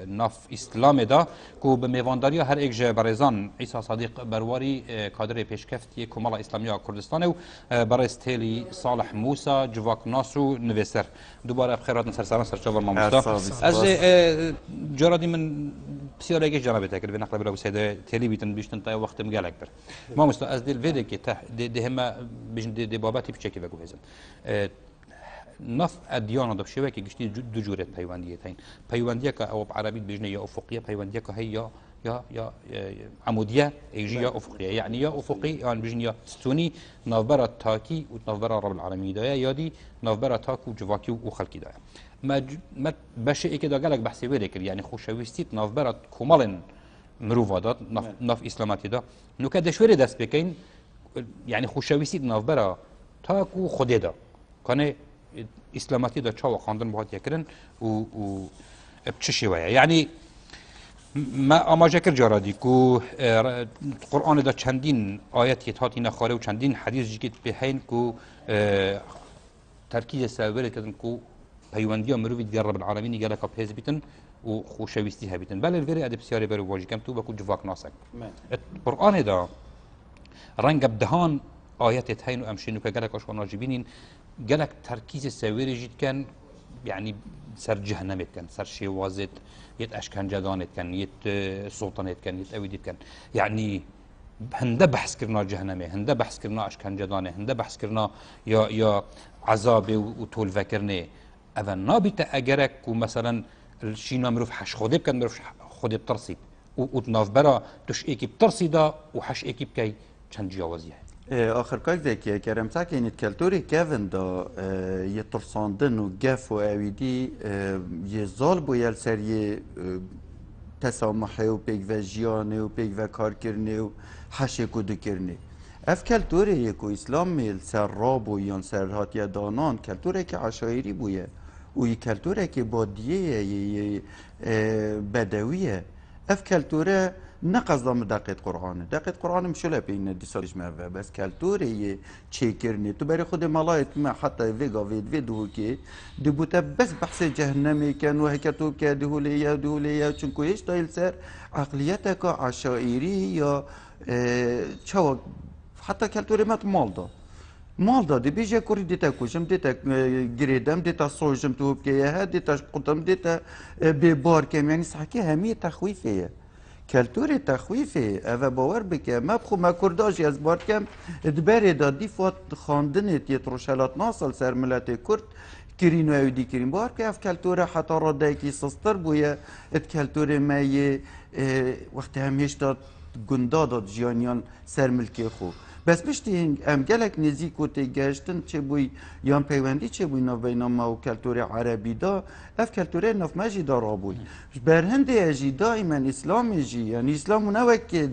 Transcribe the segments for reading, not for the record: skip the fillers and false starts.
ناف اسلام دا کو به میوانداری هر یک برزان عیسی صادق برواری کادر پیشکفتی کمال اسلامی کردستان و برای استیلی صالح موسی جواک ناسو نویسر دوباره بخیرات سر سلام سر چاور ماموستا از جرادی من بسیاری جناب تکر به نقل برای سید تلی بیتن بیشتن تا وقت مگالک بر ماموستا از دل ویده که ده هم بیشتر ده بابتی بچکی بگو هزن نف ادیان دو شوی که گشتی دو جورت پیوندیه تین پیوندیه که او عربی بجنه یا افقیه پیوندیه که هی یا عمودیه ایجی یا افقیه یعنی یا افقی یا بجنه یا ستونی نافبرا تاکی و نافبرا رب العالمین دایا یادی نافبرا تاک و جواکی و خلقی دایا ما باشه ای که دا گلک بحثی ویده کرد یعنی خوشویستیت نافبرا کمالن مروفادات ناف اسلاماتی دا نو که دشوری دست بکین یعنی خوشویستیت نافبرا تاک و خودی دا کنه اسلاماتی دا چاو خواندن باید یکرن و بچشی ویا یعنی ما آماجه کر جارادی کو قرآن دا چندین آیت هاتی نخاره و چندین حدیث جیکت بهین کو ترکیز سوابره کردن کو پیوندی ها مروی دیگر رب العالمین گله که پیز بیتن و خوشویستی ها بیتن بله الوری ادب سیاری برو واجی کم تو بکو جواک ناسک قرآن دا رنگ بدهان آیات هین و امشینو که گله کاش خوانا جبینین گلک ترکیز سویری جید کن یعنی سر جهنمت کن سر شوازت یت اشکنجه دانت کن یت سلطنت کن یت اویدیت کن یعنی هنده بحث کرنا جهنمه هنده بحث کرنا اشکنجه دانه هنده بحث کرنا یا عذاب و طول فکرنه اول نابیت اگرک و مثلا الشینا مروف حش خوده بکن مروف خوده بترسید و تناف برا توش ایکی بترسیدا و حش ایکی بکی چند جیاوازیه آخر کاک دکی کرم تا که اینت کلتوری کهون دا یه ترساندن و گف و اویدی یه زال باید سر یه تسامحه و پیگ و جیانه و پیگ و کار کرنه و حشه کدو کرنه اف کلتوری یکو اسلام میل سر راب و یان سر هاتیه دانان کلتوری که عشایری بویه و یه کلتوری که بادیه یه بدویه اف کلتوری نقصدم دقیق قرآن دقیق قرآن مشله بین دیسالش مفه بس کلتوری چه کرنی تو برای خود ملایت ما حتی ویگا ویدو که دبوته بس بحث جهنمی کن و هکتو که دهولیه چون که هیچ دایل سر عقلیت که عشائری یا چه حتی کلتوری مت مال دادی بیجه کوری دیتا کشم دیتا گریدم دیتا سوژم تو بکیه دیتا قطم دیتا ببار کم یعنی صحکی همیه تخویفیه کلتور تخویفه اوه باور بکه ما بخو ما کرداجی از بارد کم ادبره دا دیفات خاندنت یه تروشلات ناسل سر ملت کرد کرین و اویدی کرین بار که اف کلتور حتی را دایکی سستر بویه ات کلتور ما یه وقتی همیش داد گندا داد جیانیان سر ملکی خو بس بشتی ام گلک نزیک و تیگشتن چه بوی یان پیوندی چه بوی ناف بین ما و کلتور عربی دا اف کلتور ناف مجی دا را بوی برهند اجی دائما اسلام اجی یعنی اسلام نوک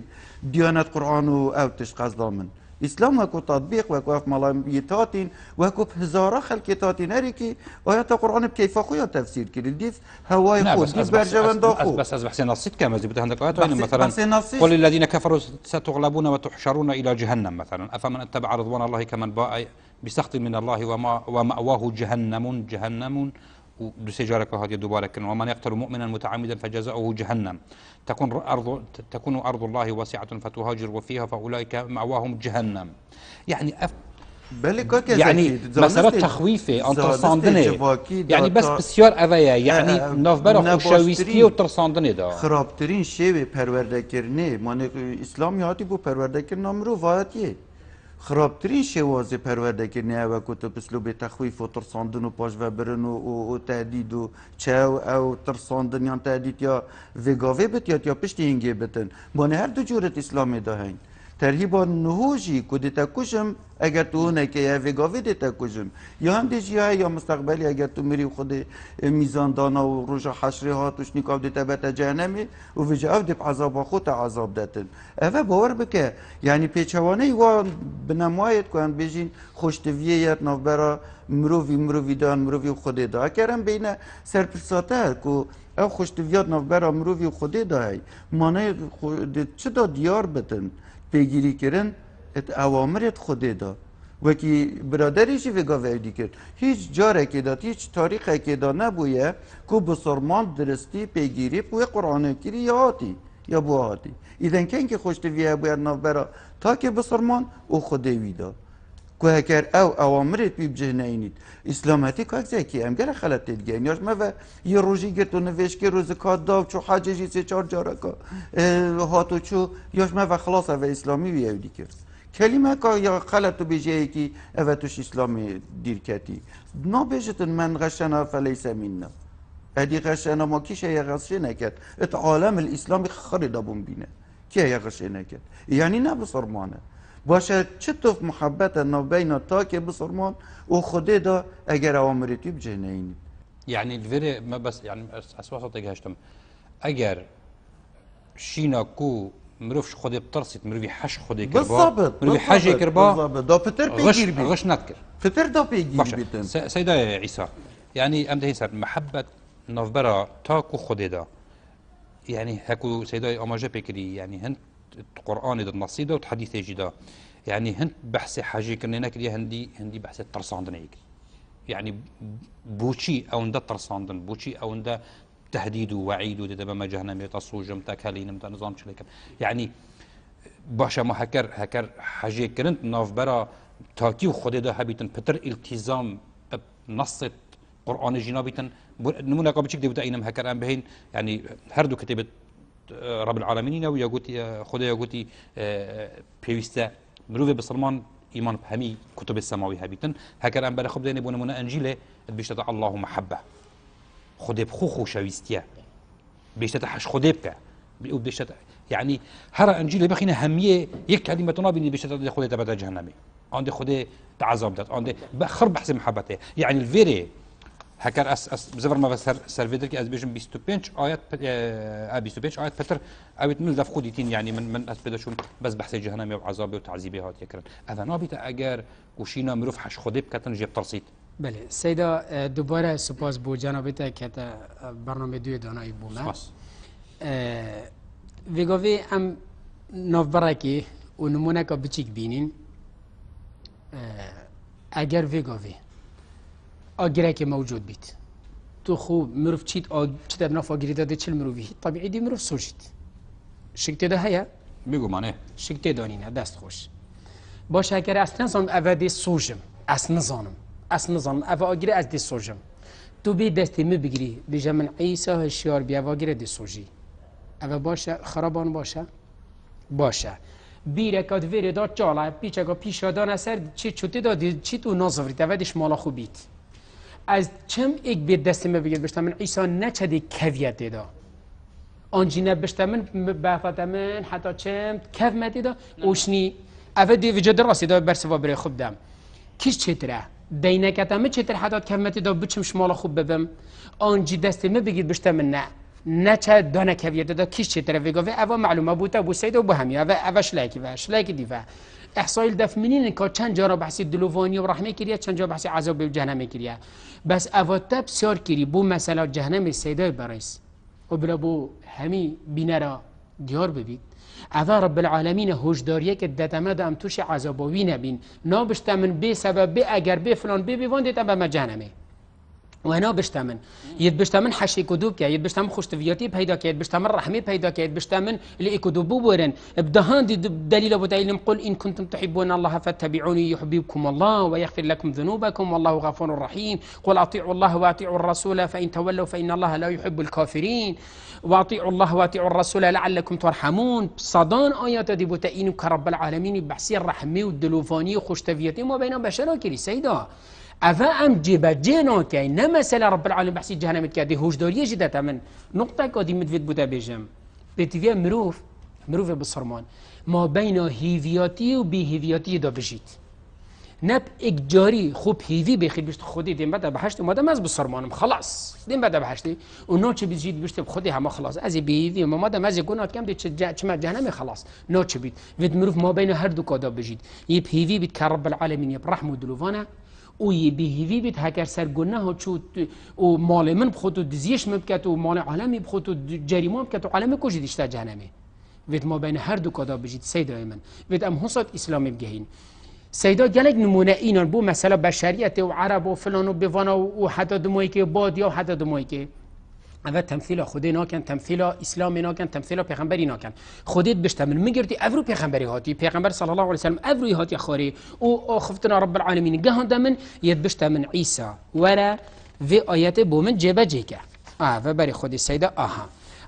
دیانت قرآن و اوتش قصدامن اسلام وکو تطبیق وکو اف ملایتاتین وکو هزاره خلقتاتین هری که آیات قرآن بکیفا خویا تفسیر کرد دیف هوای خود دیف برجوان خود بس از بحث نصيت كما زي بدها عندك آيات مثلا قل للذين كفروا ستغلبون وتحشرون إلى جهنم مثلا أفمن اتبع رضوان الله كمن باء بسخط من الله ومأواه جهنم سجارك هذه دوباره ومن يقتل مؤمنا متعمدا فجزاؤه جهنم تكون أرض الله واسعة فتهاجر فيها فأولئك مأواهم جهنم يعني يعني مسألة تخويفة أن ترساندنه يعني بس بسيار أذية يعني نافبرا خوشويستي وترساندنه دا خرابترين شيء پرورده کرنه من اسلام هاتی بو پرورده کرنه مروفاتیه خرابترین شوازه پرورده کرنه و کتب اسلوب تخویف و ترساندن و پاش و برن و تهدید و چه او ترساندن یا تهدید یا وگاوه بت یا پشتی هنگه بتن من هر دو جورت اسلامی دا هین ترهیبا نهوجی که دیتا کشم اگر تو اونه که یا وگاوه دیتا کشم یا هم دیجی های یا مستقبلی اگر تو میری خود میزان دانا و روژا حشری ها توش نیکاو دیتا بتا جهنمی و ویجا او دیب عذاب خود عذاب داتن اوه باور بکه یعنی پیچوانه و بنمایت کن بیجین خوشتویت ناف برا مروی دان مروی خود دا کرم بین سرپرساته که او خوشتویات ناف برا مروی خود دا هی مانه چه دا دیار بتن پیگیری کردن اوامرت خوده دا وکی برادریشی وگا ویدی کرد هیچ جاره که داد هیچ تاریخه که دا نبویه که بسرمان درستی پیگیری بوی قرآن کری یا هاتی یا بو هاتی ایدن که اینکه خوشت ویه باید نافبرا تا که بسرمان او خوده ویدا که هکر او اوامرت بی بجهنه اینید اسلامتی که اکزه که امگر خلط تدگه نیاش ما یه روژی گرد و نوشت که روز کات داو چو حاججی سه چار جاره که هاتو چو یاش ما خلاص او اسلامی ویه دی کرد کلمه که یا خلط و بیجه که او توش اسلامی دیر کتی نا بیجتن من غشنا فلیس منا ادی غشنا ما کیشه یا غشه نکد ات عالم الاسلامی خرده بون بینه که یا غشه نکد یعنی نه بسرمانه باشه چطور محبت نبین تا که بسرمان و خوده دا اگر اوامرتی بجه نینید يعني الفيري ما بس يعني اساسا تجهشتم اگر شينا كو مروفش خودي بترسيت مروفي حش خودي كربا بالضبط مروفي حاجه كربا بالضبط دا فتر بيجير بي غش نذكر فتر دا بيجير بيتن سيدة عيسى يعني امده هيسر محبة نوفبرا تاكو خودي دا يعني هكو سيدة اماجه بكري يعني هند القرآن دا النصيدة وتحديث جدا يعني هند بحث حاجه كرني نكري هندي بحث ترساندن يكري يعني بوشي او ندا ترساندن بوشي او ندا تهديد ووعيد ودابا ما جهنم يتصوجم تاكالين متى نظام شليك يعني باشا ما هكر حاجه كرنت نافبرا تاكي وخدي ده هبيتن بتر التزام بنص قران جنابيتن نمونه قبل دي بدا اينم هكر ام بهين يعني هردو كتبت رب العالمين ويا قوتي خدي يا قوتي بيوستا مروفي بسلمان ايمان بهمي كتب السماوي هبيتن هكر ام بلا خب دين بون من انجيله بيشتا الله محبه خدي بخو شويستيا بيشتا حش خدي بك بيشتا يعني هر انجيل بخينا هميه يك كلمه نابي بيشتا خدي تبع جهنمي عندي خدي تعذب دات عندي بخر بحث محبته يعني الفيري هكر اس بزفر ما بس سيرفيدر كي از بيجن 25 ايات 25 ايات فتر اويت من دف خديتين يعني من اسبدا شو بس بحث جهنمي وعذابه وتعذيبه هات يكرن اذا نابي اگر وشينا مروف حش خدي بكتن جيب ترصيد بله سیدا دوباره سپاس بو جنابت که تا برنامه دوی دانایی بومه سپاس ویگاوی ام نوبره که و نمونه که بچیک بینین اگر ویگاوی آگره که موجود بید تو خوب مروف چیت چیت ناف آگری داده چل مروفی طبیعی دی مروف سوشید شکت ده هیا بيقو معناه شکت دانینه دست خوش باشه اگر اصلا زن اوادی سوژم اصلا زانم اف آگیره از دی سوژم تو بی دستی می بگیری بیجا من عیسی هشیار بیا آگیره دی سوژی اف باشه خرابان باشه بیره کاد ویره داد چاله پیچه که پیشادان اثر چی چوتی دادی چی تو نازوریت اودش مالا خوبیت از چم ایک بی دستی می بگیر بشتا من عیسی نچدی کویت دیدا آنجی نبشتا من بافتا من حتی چم کف مدیدا اوشنی اف دی وجه دراستی دا برسوا بره خوب دم کیش چطره دینکت همه چطور حداد کمتی دا بچم شمال خوب ببم آنجی دستی می بگید بشتا من نه چه دانه کویت دا کیش چطوره ویگاوه اوا معلومه بوده بو سید و بو همی اوا شلاکی دیوه احصایل دف منین که چند جا را بحثی دلوانی و رحمه کریه چند جا بحثی عذاب و جهنم کریه بس اوا تب سیار کری بو مثلا جهنم سیدای برایس و بلا بو همی بینه را دیار ببید اذا رب العالمین هوشداریه که دتمه دام توش عذابوی نبین نابشتمن به سبب به اگر به فلان به وان دیتا به جهنمه و انا بشتمن بشتمن حشي كدوب كي بشتمن خوشتفياتي بهيدا كي بشتمن رحمه بهيدا كي بشتمن لإكدوبو بورن بدهان دليل وتعلم قل إن كنتم تحبون الله فاتبعوني يحببكم الله ويغفر لكم ذنوبكم والله غفور رحيم قل أطيعوا الله وأطيعوا الرسول فإن تولوا فإن الله لا يحب الكافرين وأطيعوا الله وأطيعوا الرسول لعلكم ترحمون صدان آيات دي بتأين كرب العالمين بحسي الرحمه والدلوفاني وخوشتفياتي ما بين بشرا كري سيدا أفا أم جيبا جينو كي نمثل رب العالمين بحسي جهنم كادي هوشدارية جدا من نقطة كادي مدفيد بودا بيجم بتفيا مروف بالصرمان ما بين هيفياتي وبيهيفياتي دا بجيت نب إجاري خوب هيفي بخير بيشت خودي دين بدا بحشتي وما دمز بالصرمانم خلاص دين بدا بحشتي ونوتش بيجيت بيشت بخودي هما خلاص ازي بيهيفي وما دمز يكونات كم دي تشما جهنم خلاص نوتش بيت فيد مروف ما بين هردو كادا بجيت يب هيفي بيت كرب العالمين يب رحمه ودلوفانا و بهیوی بیت هکر سرگونه ها چو و مال من بخوت و دزیش مبکت و مال عالمی بخوت و جریمه بکت و عالم کجی دیشتا جهنمه وید ما بین هر دو کادا بجید سیدای من وید ام حصد اسلامی بگهین سیدا گلک نمونه اینان بو مثلا بشریت و عرب و فلان و بوانا و حتی دمایی که باد یا حتی دمایی که اول تمثیل خودی ناکن، تمثیل اسلام ناکن، تمثیل پیغمبری ناکن. خودت بشتمل میگردی افرو پیغمبری هاتی، پیغمبر صلی الله علیه و سلم افروی هاتی خاری او خفتنا رب العالمین گهان دمن ید بشتمن عیسی ولا في آیت بومن جبه جيكا و بري خودي السيدة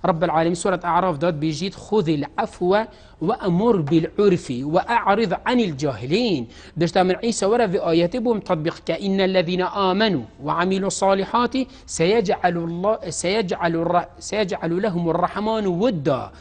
رب العالمين سورة أعراف داد بيجيد خذ العفو وأمر بالعرف وأعرض عن الجاهلين دشتا من عيسى ورا في آيات بهم تطبيق كإن الذين آمنوا وعملوا الصالحات سيجعل لهم الرحمن ودا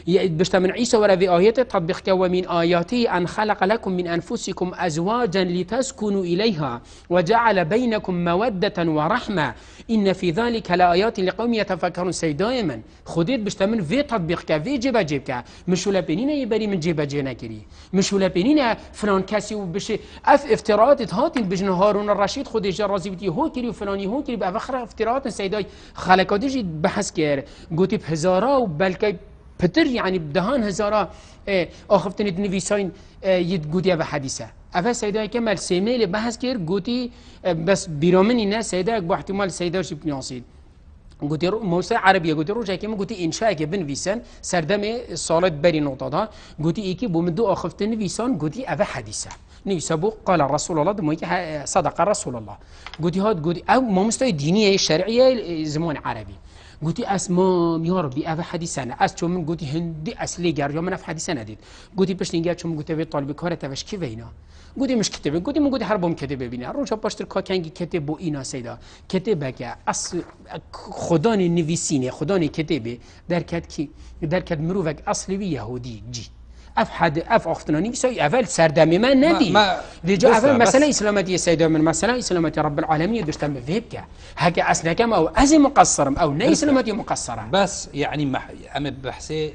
بشتا من عيسى ورا في آيات تطبيق ومن آياته أن خلق لكم من أنفسكم أزواجا لتسكنوا إليها وجعل بينكم مودة ورحمة إن في ذلك لآيات لقوم يتفكرون. سي دائما خديت بشتا من في تطبيق في جيبا جيبك مش ولا بينينا يبري من جيبا جينا كري مش ولا بينينا فلان كاسي وبش افتراضات هاتين بجن هارون الرشيد خدي جرازي بتي هو كري وفلاني هو كري بأفخر افتراضات سيداي خلقاتي جي بحث كير قوتي بهزارا وبلكي بتر يعني بدهان هزارا آخفتنی نویساین ید گوتی به حدیثه. اول سیدای که مال سیمیل بحث کرد گوتی بس بیرامنی نه سیدا با احتمال سیدا شی بنیاسید. گوتی موسى عربیه گوتی رو جایی که گوتی انشاء که بنویسن سردم سالت بری نقطه ها گوتی ایکی بومدو آخفتنی نویسان گوتی اول حدیثه. نویسه بو قال رسول الله دموی که صدق رسول الله. گوتی هات گوتی او مامستای دینیه شرعیه زمان عربی. قلتي اسمام يا ربي افا حديثنا اس شو من قلتي هندي اصلي جار من في حديثنا ديت قلتي باش نجات شو من قلتي طالب كاره تفش كيفينا قلتي مش كتب قلتي من قلتي حربهم كتب بينا روجا باشتر كانجي كتب بو اينا سيدا كتبك اصل خداني نفيسيني خداني كتبه دركت مروفك اصلي يهودي جي اف اختناني بسوي اول سردمي ما ندي ديجا اول مساله اسلامتي السيده من مساله اسلامتي رب العالمين دشتم بفيبك هكا اصلا كم او ازي مقصر او ني اسلامتي مقصره بس يعني ام بحسي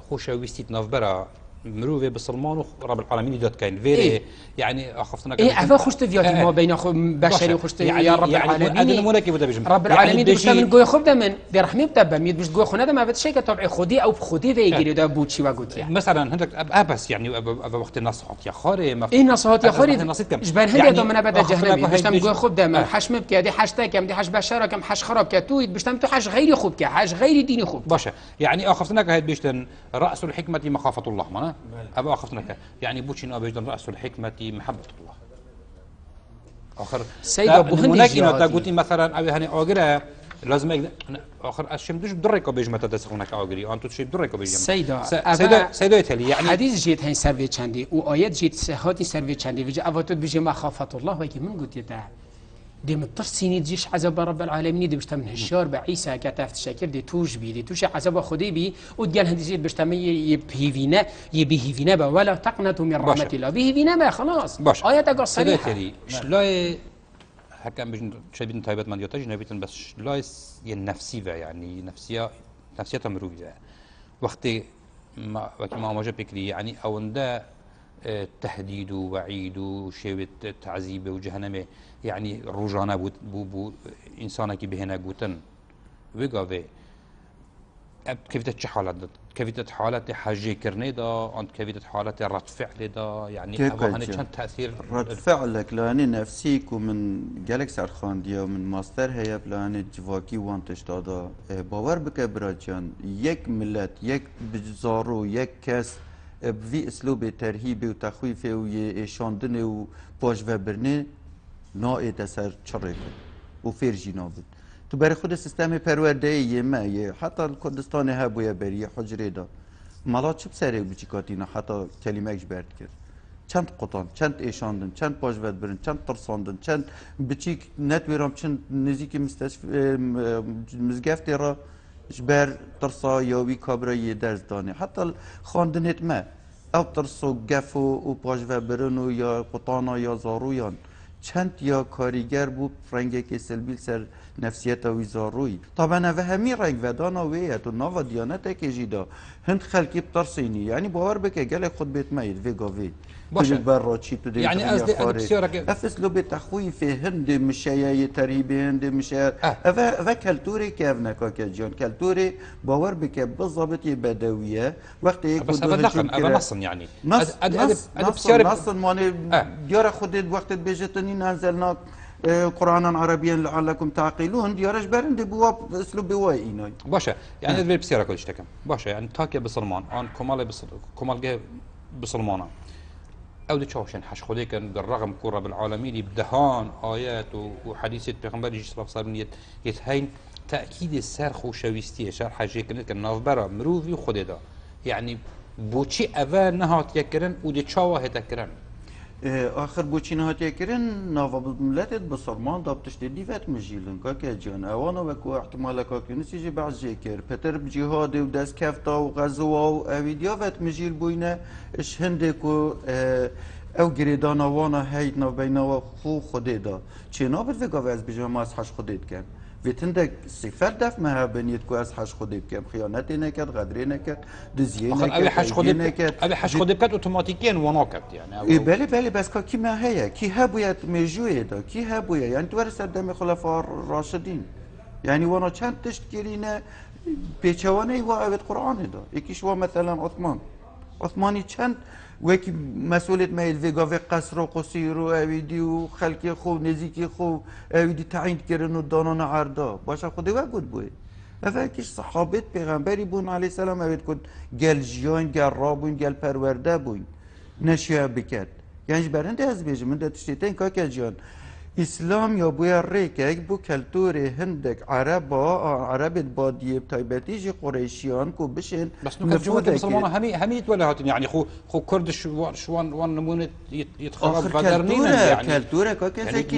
خوشويستي نافبرا مروفه بسلمان رب العالمين دات كاين فيري يعني اخفتنا اف خوشت فياتي ما بين بشري وخشت يا رب العالمين رب العالمين دشتم من قوي خب من برحمه بتبا ميد بش قوي خنا ما بتشي كطبع خدي او خدي فيجري دا بوتشي وقلت مثلا عندك ابس يعني وقت النصحات يا خاري ما ايه نصحات يا خاري جبان هندي دو من ابدا جهنمي بشتم قوي خب دم حشم بك دي حشتا كم دي حش بشره كم حش خراب كتو بشتم تو حش غيري خوب كه حش غيري ديني خوب باشا يعني اخفتناك هاد بيشتن راس الحكمه مخافه الله ما ابا اخفتناك يعني بوتشين ابيجدن راس الحكمه محبه الله آخر سيد ابو هندي تا قلتي مثلا او هني اوغرا لازم آخر اشم دوش دريكو بيجمت تدسخونك اوغري انتو تشي دريكو بيجم سيدا تلي يعني حديث جيت هين سيرفي چندي و ايات جيت هاتي سيرفي چندي وجا اوتو بيجي مخافه الله وكي من قلت تا دي متصيني تجيش عذاب رب العالمين دي بشتم هشار بعيسى كتافت شاكر دي توش بي دي توش عذاب خدي بي وتقال هندي زيد بشتم يبهيفينا ولا تقنطوا من رحمه الله بهيفينا خلاص ايات قصريحه شلاي حكم بيجن شايبين تايبت من يوتاج نبيتن بس شلاي النفسي يعني نفسيه مرويه وقت ما ما موجه بكري يعني او اندا تهديد ووعيد وشيوة تعذيب وجهنم يعني روجانا بو إنسانك بهنا قوتن وقافي كيف تتحالات كيف تتحالات حاجة كرني دا أنت كيف تتحالات رد فعل دا يعني أبغى كان تأثير رد فعلك لأني نفسيك ومن جالك سرخان ديا ومن ماستر هي بلاني جواكي وانتش دادا باور بك براجان يك ملت يك بجزارو يك كاس بوی اسلوب ترهیب و تخویف و ایشاندن و باش و برنه ناید سر چره و فرجی نابود تو برای خود سیستم پرورده یه ما حتی کردستان هبویه بری حجره دا مالا چه بسره بچی کاتینا حتی کلمه اکش برد کرد چند قطان چند ایشاندن چند باش و برن چند ترساندن چند بچی نتویرام چند نزیک مزگفت را جبر ترسا یاوی کابرای درس دانه حتی خواندنت ما او ترسو گف و پاش و برن یا قطانا یا زارویان چند یا کاریگر بود فرنگه که سلبیل سر نفسیت ویزاروی طبعا و همی رنگ و دانا ویت و ناوا دیانت که جیدا هند خلقی بترسینی یعنی باور بکه گل خود بیت مید ویگاوی باشه. تو بر چی تو يعني قصدي بسيارة افس لو بتخويف هند مشايا ترهيب هند مشايا افا كالتوري كيف نكا كالجون كالتوري باور بك بالضبط بدويه وقت يكون بس هذا نقل هذا نص يعني نص ماني ديار خدت وقت بيجتني نزلنا قرانا عربيا لعلكم تعقلون ديارش برند بوا اسلوب بواي ايناي باشا يعني ادبي بسيارة كل اشتكم باشا يعني تاكي بسلمان ان كمال بسلمانه او دي تشوشن حش خديك بالرغم كره بالعالمين بدهان ايات وحديثه پیغمبر صلى الله عليه وسلم يتهين تاكيد السر خوشويستيه شرح حاجه كنت نافبره مروفي خديدا يعني بوچي اوا نهات يكرن ودي تشاوا هتكرن آخر بوچی نهاتی کرن نواب ملت بسرمان داب تشتدی فت مجیلن که جان اوانا وکو احتمال که نسیج بعض جکر پتر بجهاد و دست کفتا و غزوا و اویدیا فت مجیل بوینه اش هنده کو او گریدان اوانا هید نو بینا خو خوده دا چه نابد وگاوه از بجام از حش خودید کن ویتندک صفت دف مها بنیت کو از حش خودید کن خیانت نکد غدری نکد دزیه نکد ابي حش خودید کد اتوماتیکین وناکد يعني بله بس کی ما هيا کی هبویت میجوی دا کی هبویه یعنی تو ورس دم خلفاء راشدین يعني وانا چند تشتكيرينا بيچوانه و اوت قرآن دا یکیش و مثلا عثمانی چند وکی مسئولیت میل ویگا و قصر و قصیر و اویدی و خلقی خوب نزیکی خوب اویدی تعیین کردن و دانان عردا باشه خودی و گود بوی و کش صحابت پیغمبری بون علیه السلام اوید کن گل جیان گل را بون گل پرورده بون نشیه بکرد یعنی برنده از بیجم من ده تشتیتین که جیان اسلام یا بوی ریک بو کلتور هندک عرب بادیه تایبتیجی قریشیان کو بشن بس نو كجوات المسلمان همي يتولى هاتين يعني خو كردش شوان وان نمونه يتخرب بدرنين يعني كلتورة كذا كي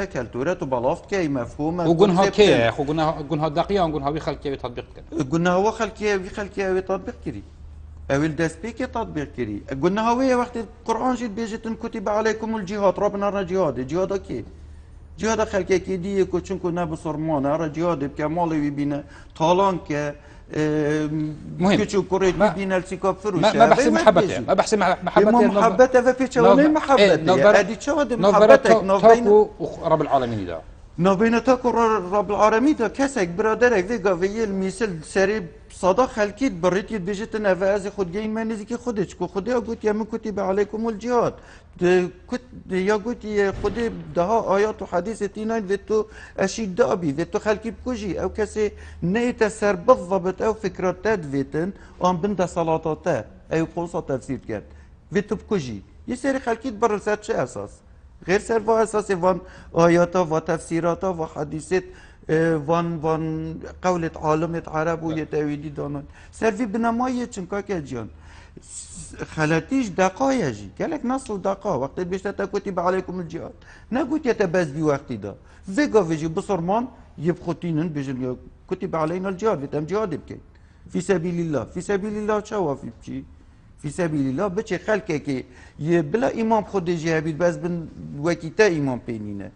كلتورة تو بلافت كي مفهومه وقنها كي خو قنها دقيقه قنها وي خلكي تطبيق قلنا هو خلكي تطبيق كري أول دسبيك تطبيق كري قلنا هو وقت القرآن جد بيجت كتب عليكم الجهاد ربنا الجهاد الجهاد كي جهاد خلقه كي دي كو چونكو نبو سرمان ارا جهاد بكمال بيبينه طالان ك كيچو كوريت بيبينه السيكاب فروشه ما بحسب محبته ما بحسب محبته وفيچونه محبته ادي چود محبتك نوبين رب العالمين ده نوبين تاكو رب العالمين ده كسك برادرك فيغا فيل مثل سري صدا خلقيت بريتيت بيجت نفاز خود جاين ما نزكي خودش كو خدي قلت يا من كتب عليكم الجهاد كنت يا قلت يا خدي ده آيات وحديث تينين فيتو أشيد دابي فيتو خلقي بكوجي أو كسي نيتسر بالضبط أو فكرات فيتن أم بنت صلاتات أو قوصة تفسير كات فيتو بكوجي يسير خلقيت برسات شيء أساس غير سر أساس فان آياتا وتفسيراتا وحديثات وان قولة عالمة عرب و يتاويدي دانان سرفي بنمايه چنكا كجيان خلاتيش دقايا جي قالك نصل دقا وقت بيشتا كتب عليكم الجهاد نقول يتباز بي وقت دا فيقا فيجي بصرمان يبخطينن بيجن كتب علينا الجهاد بتم جهاد بكي في سبيل الله في سبيل الله شوا في بشي في سبيل الله بچه خلقه كي بلا امام خود جهابيد بس بن وكيتا امام بينينه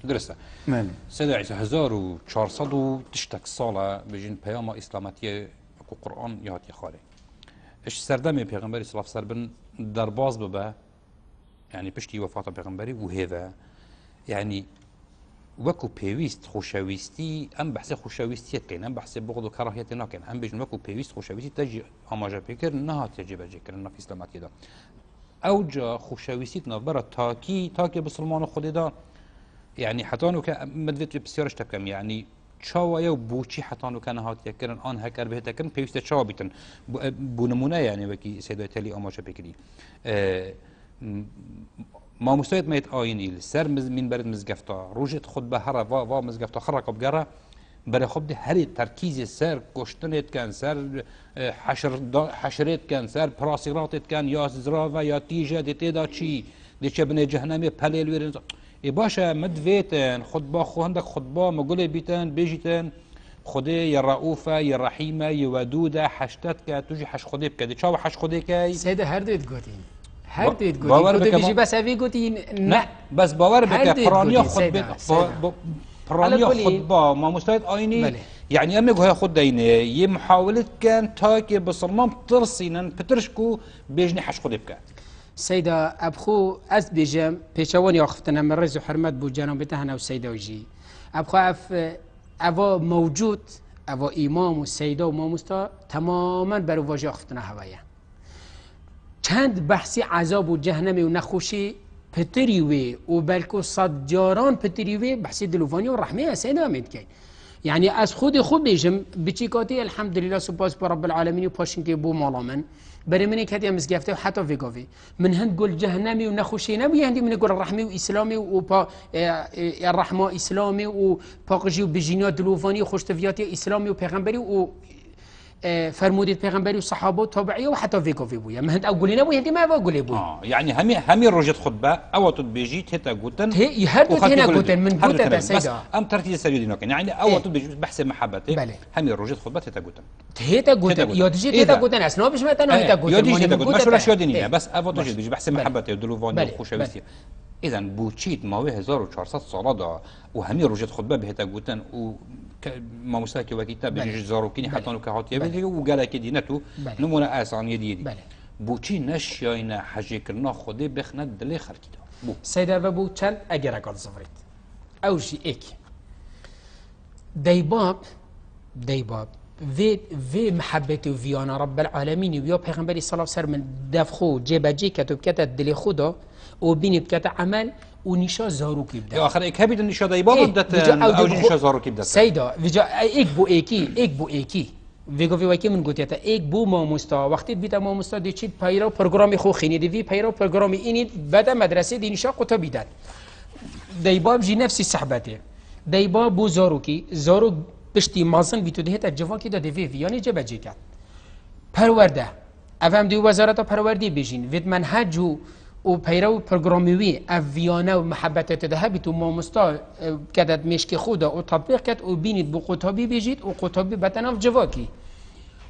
درسته مالی سيدي عيسى 1400 تشتك صالة بجين بياما إسلاماتية اكو قرآن يهاتي خالي اش سردمي پیغمبري صلى الله عليه وسلم درباز ببا يعني بشتي وفاة پیغمبري وهذا يعني وكو بيويست خوشاويستي ام بحث خوشاويستيت كاين ام بحث بغض وكراهية كاين ام بجن وكو بيويست خوشاويستي تجي اماجا بيكر انها تجي بجيكر انها في إسلاماتية دا اوجا خوشاويستي نبرا تاكي بسلمان خودي دا يعني حتانو که مدویت بسیارش تکم يعني چاویا و بوچی حتانو که نهات یکرن آن هکر به تکن پیوسته چاو بیتن بو نمونه يعني وکی سیدای تلی آماشه بکری ما مستويت ميت آيني سر من برد مزگفتا روجت خود به هر و مزگفتا خرق بگره برای خود ده هر ترکیز سر کشتنت کن سر حشرت کن سر پراسیراتت کن یا زراوه یا تیجه دیتا چی دیچه بنه جهنمی پلیل ویرن باشا مدفيتن خطبة خو عندك خطبة مقولة بيتن بيجيتن خدي يا رؤوفة يا رحيمة يا ودودة حشتتك تجي حش خدي بكدي شو حش خدي كاي سيدة هردت قوتين هر دوید باور گوتی بکن بیجی بس اوی گوتی نه بس باور هر بکن دوید پرانیا گوتی، خود سیدا. پرانیا على كل خود با ما مستعد آینی بله. يعني أمي جوها خد دينه يه محاولة كان تاكي بصرمان ترسينا بترشكو بيجني حش خد بكا سيدة أبخو أز بيجم بيشواني أخفتنا من رز وحرمات بو جانبتها أنا والسيدة وجي أبخو أفا موجود أفا إمام والسيدة وماموستا تماما برو واجي أخفتنا هوايا چند بحثی عذاب و جهنم و نخوشی پتریوی و بلکو صد جاران پتریوی بحثی دلوفانی و رحمه سیدا امید کن يعني از خود خوب بيجم بتشيكاتي الحمد لله سبحانه برب العالمين وباشن كي بو مالا من بري مني كاتي مزقفته وحتى في قوي من هند قول جهنمي ونخوشي نبي هندي من يقول الرحمي واسلامي وبا الرحمه اسلامي وباقجي وبجينيا دلوفاني وخشتفياتي اسلامي وبيغمبري و فرمودید پیغمبری و صحابه و تابعیه و حتی ویکوفی بویا من هند اقولی نبوی هندی ما اقولی بوی يعني همي رجت خطبه او تبيجي تتا قوتن هي هردو هنا قوتن من قوتن سيدا ام ترتيب سريدي نوكن يعني او تبيجي بحث محبته بله. همي رجت خطبه تتا قوتن تهيتا قوتن يودجي تتا قوتن اسنا باش ما تنو هيتا قوتن يودجي تتا قوتن مش ولا شو دينيه بس او باش. تجي بحث محبته ودلوفاني وخوشويستي اذا بوتشيت ما 1400 سال دا وهمي رجت خطبه بهتا قوتن و ما مساكي وكتاب يجي زاروكيني حتى انه كهاتيه بيجي وقال كي دينته نمونه اسان يدي بوچی نشیاین حجی کرنا خودی بخند دلی خرکیده بو سیده و بو چند اگر اکاد زفرید اوشی ایک دیباب وی محبت و ویانا رب العالمین و یا پیغمبری صلی الله علیه و من دفخو جیبجی کتب کتب دلی خدا و بینی بکت عمل و نیشا زاروکی بده یا آخر ایک هبید نیشا دیباب بدت او نیشا زاروکی بده سیده ویجا ایک بو ایکی ویگوی وکی من گوتیتا ایک بو ماموستا وقتی بیتا ماموستا دی چی پیرو پروگرامی خو خینی دی پیرو پروگرامی اینی بعد مدرسه دی نشا قطا بیدن دیباب جی نفسی صحبته دیباب بو زارو پشتی مازن بیتو دهتا جواکی دا دی یعنی جبه جی کرد پرورده افهم دی وزارت پروردی بیجین وید منهج و پیرو پروگرامیوی اویانه و محبت تدهبی تو ماموستا کدت مشک خودا و تطبیق کد و بینید بو قطابی بیجید و قطابی بتناف جواکی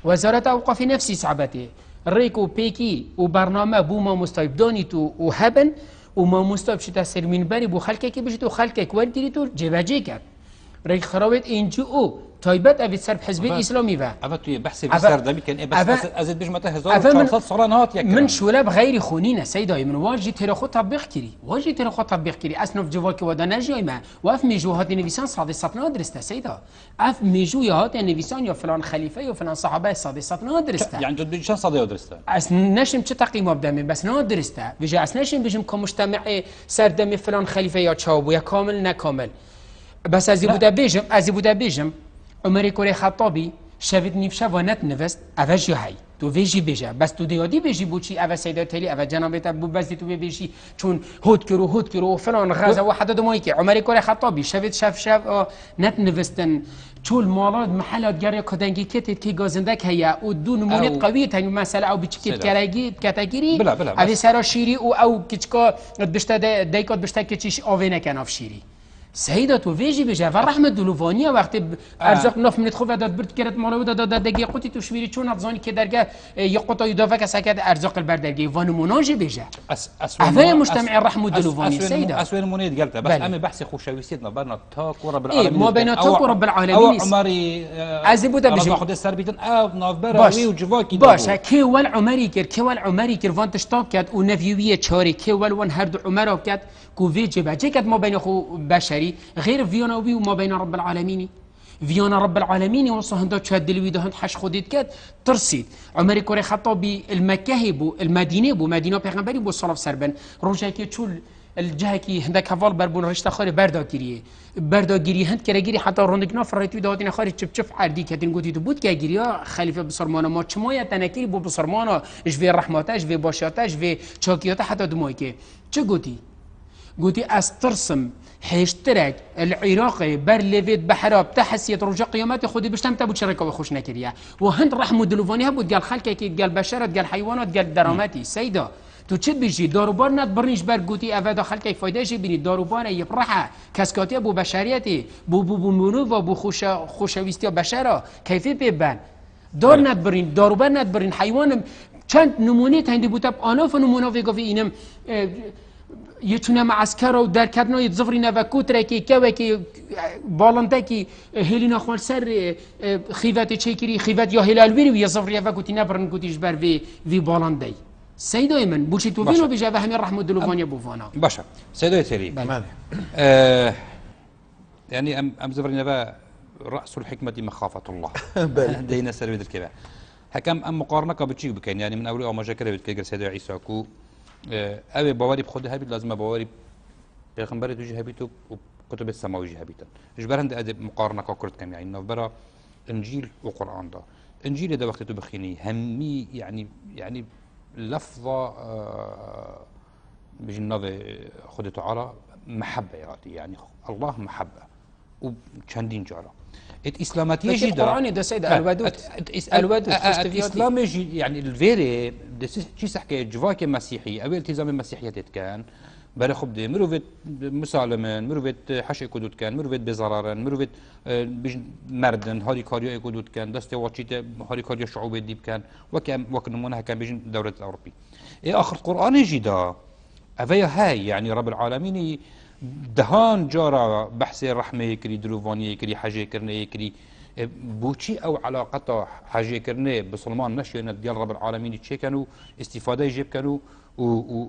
وزارت اوقاف نفسی صعبته ریک و پیکی و برنامه بو ماموستا بدانید و هبن و ماموستا بشتا سرمین بری بو خلقه که بشید و خلقه ورگیرید و جواجه کد ریک خرابت اینجو او تایبت اوید سر حزب اسلامی و اما توی بحث بسر دمی کن بس ازید بجمته 1400 سال نهات یک من شولب غیر خونینه سیدای من واجی تر خود تطبیق کری اسنف جواکی ودا نجای ما واف میجوهات نویسان صادقات ندرسته سیدا اف میجوهات نویسان یا فلان خلیفه یا فلان صحابه صادقات ندرسته يعني تو بيجي صادق درسته اس نشم چه تقییم ابدامه بس ندرسته بيجي اس نشم بيجم كمجتمع سردم فلان خلیفه یا چاو یا کامل نکامل بس از بوده بیجم عمر کوری خطابی شوید نیفشه و نت نوست اوش یا هی تو ویجی بیجه بس تو دیادی بیجی بوچی او سیده تلی او جنابت بو بس تو بیجی چون هود کرو فلان غزه و حدد مایی که عمر کوری خطابی شوید شف نت نوستن چول مالات محلات گری کدنگی کتید که گازنده که یا و دو نمونت قوی تنگ مسئله او بچکید کرگی کتگیری او سرا شیری او کچکا بشته دیکات بشته کچیش آوینه کناف شیری سيدة توفيجي بجا فرحمة دلوفانية وقت أرزاق نف من تخوف داد برد كرت مالو داد دقيقة قطي تشويري چون أتزاني كدرجة يقطع يدافع كسكت أرزاق البردرجة وانو مناجي بجا أفهم مجتمع الرحمة دلوفانية سيدة أسوين منيد قلتها بس أمي بحثي خوشويسيتنا برنا تاك ورب العالمين ما بين تاك ورب العالمين أو عمري أزبودا بجا خد السربيتن أو ناف براوي وجواكي باش كي والعمري كر فان تشتاق كات ونفيوية شاري كي وان هرد عمره كات كوفي جبا جيكات ما بين خو بشري غير فيونا وبي وما بين رب العالمين فيونا رب العالمين وصهندا تشهد دلوي دهن حش خديت كات ترسيد عمر كوري خطابي المكاهب المدينه بو مدينه پیغمبري بو صلاه سربن روجاكي تشول الجهكي هندك حوال بربون رشته خاري برداگيري هند كرگيري حتى روندك نفر ريتو دادين خاري چپ عردي كتن گوتي تو بود كگيريا خليفه بسرمانه ما چمايه تنكيري بو بسرمانه اش في رحمتاش في باشاتاش في چاكياتا حتى دمايكي چه گوتي استرسم حيشترك العراقي برليفيت بحراب تحسيت رجع قيامات خودي بشتم تبو شركه وخوش نكريا وهند رحمه دلوفاني هبود قال خلكك قال بشرت قال حيوانات قال دراماتي سيدا تو چه بيجي داروبار نت برنيش بر گوتي افدا خلكك فايده شي بيني داروبار يفرحه كسكاتي ابو بشريتي بو منو و بو خوشويستي بشره كيفي بيبان دار نت برين داروبار نت برين حيوان چند نمونه تندی بوده آناف نمونه ویگا وی اینم یه چونه معسکر و در کردنای زفری نوکوت رکی که بالنده کی هلینا خوال سر خیوت چکری خیوت یا هلال ویری و یا زفری نوکوتی نبرن گوتیش بر وی بالنده سیدای من بوشی تو وینو بیجا و همین رحمت دلوفانی بوفانا باشه سیدای تری بله يعني ام زفري نبا راس الحكمه مخافه الله دينا سر بدر كذا حكم ام مقارنه بتشي بكين يعني من اول ما جاكر بتكجر سيدي عيسى كو ابي بواري بخدها بيت لازم بواري پیغمبر توجه هبيتو وكتب السماوي هبيتن اجبر عند ادب مقارنه كرت كم يعني نبرا انجيل وقران ده انجيل ده وقت بخيني همي يعني لفظه بيجي النظر خدته على محبه يعني الله محبه وچندین جارا اسلاماتیه جی داره القرآن ده سيد الودود اسلام جی يعني الفيري ده چی سحكي جواك مسيحي او التزام المسيحية كان برای خب ده مروفت مسالمن مروفت حش کدود کن مروفت بزرارن مروفت مردن هاری کاریا کدود کن دست واچیت هاری کاریا شعوب دیب کن وک نمونه کن بیشن دولت اوروبی آخر قرآن جدا اویا های يعني رب العالمين دهان جارا بحث رحمه كري دروفانيه كري حاجه كرنه كري بوچي او علاقته حاجه كرنه بسلمان نشينا ديال رب العالمين تشي كانوا استفاده يجيب كانوا و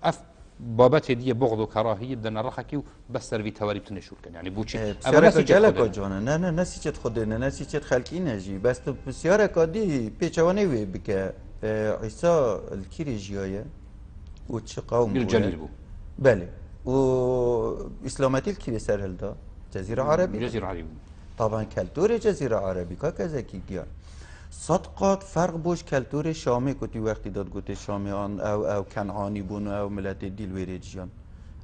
اف بابات دي بغض وكراهيه بدنا رخكي بس سرفي تواري بتنشور كان يعني بوچي بسیار جلك جانا نه نسيت خدنا نسيت خلقي نجي بس بسيار كادي بيچواني وي بك عيسى الكيري جيايه وتش قوم الجليل بو بله و اسلامتي الكي بسر هلدا جزيره عربيه جزيره عربيه طبعا كالتور جزيره عربي كذا كي صدقات فرق بوش كالتور شامي كنت وقتی داد گوت شامیان او کنعانی بون او ملت دیل ویریجیان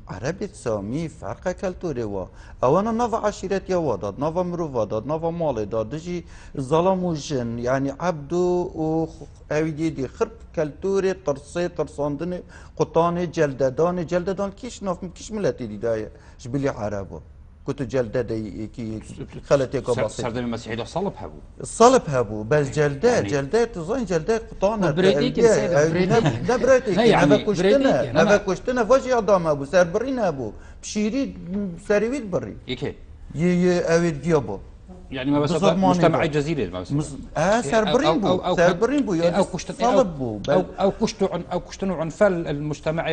عربی سامی فرق كالتور وا اوانا نوع عشيرت يا وداد نوع مرو وداد نوع مال داد دجي ظلم وجن يعني عبد و اويدي خرب كالتور ترصي ترصاندن قطان جلددان كيش ناف كيش ملتي دي داي جبلي عربو كنت جلدة كي خلتي كبسيط سردم المسيحي ده صلب هبو الصلب هبو بس جلدات تظن جلدات قطانة بريديك لا بريديك هذا كشتنا فوجي عظام هبو سربرين هبو بشيريد سريويد بري يكي اويد جيابو يعني ما بس مجتمع الجزيرة سربرين بو او كشتنو عن فل المجتمع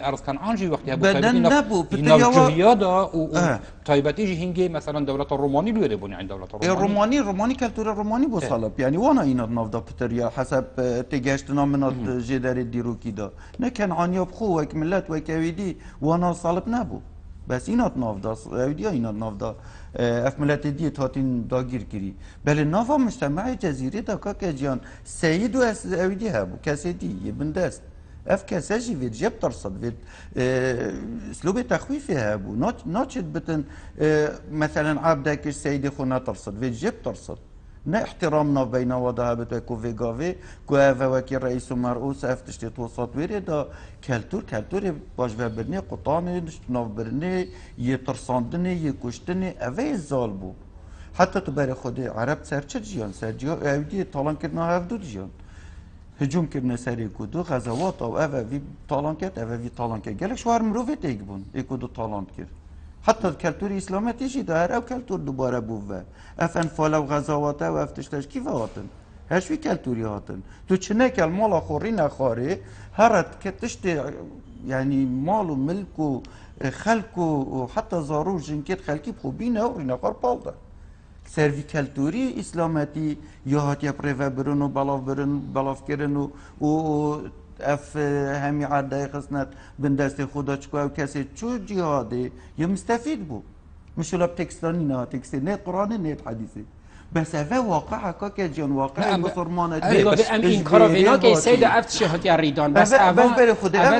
ارض كان عنجي وقتها بدن نبو بتجيادا وطيبتي يجي هنجي مثلا دولة الروماني اللي يريبون يعني دولة الروماني كالتور الروماني بو صلب يعني وانا اينا نافدا بتريا حسب تجاشتنا من جدار الديرو كده نكن عنيا بخو وك ملت وكويدي وانا صلب نبو بس اينا نافدا اودي اينا نافدا افملت دي تاتين داگیر کری بله نافا مجتمع جزیره دا که جان سید و اویدی هبو کسی دی بندست اف کسی وید جب ترصد وید اسلوب تخویفی هبو ناچد بتن مثلا عبدکش سید خونه ترصد وید جب ترصد نه احترامنا بين وضعها بتوكو فيغافي كوافا وكي رئيس مرؤوس افتشتي توسط ويري دا كالتور باش برني قطاني ناف برني يترساندني يكشتني اوي زالبو حتى تباري خودي عرب سرچ جيان سرجيو اودي طالان كرنا هفدو جيان هجوم كرنا سري كودو غزوات او اوي في طالان كت اوي في طالان كت قالك شوار مروفي تيكبون يكودو طالان كر حتى الكالتور الاسلامي يجي داير او كالتور دوباره بوفا افن فالو غزاواته و افتشتش كيف هاتن هاش في كالتوري هاتن تو چنك المال اخورين اخاري هرت كتشت يعني مال وملك وخلق وحتى زارو جنكت خلقي بخوبينه ورين اخار بالده سيرفي كالتوري اسلامتي يهات يا بريفا برنو بلاف كرنو و اف همي عاده خصنت بندست خدا چكو كسي چو جهادي يمستفيد بو مش ولا بتكستاني نا تكستاني نت قرآن نت حديثي بس هذا واقع كاكا جان واقع مسلمان بس ام انكار فينا كي سيد افت شهادة الريدان بس اول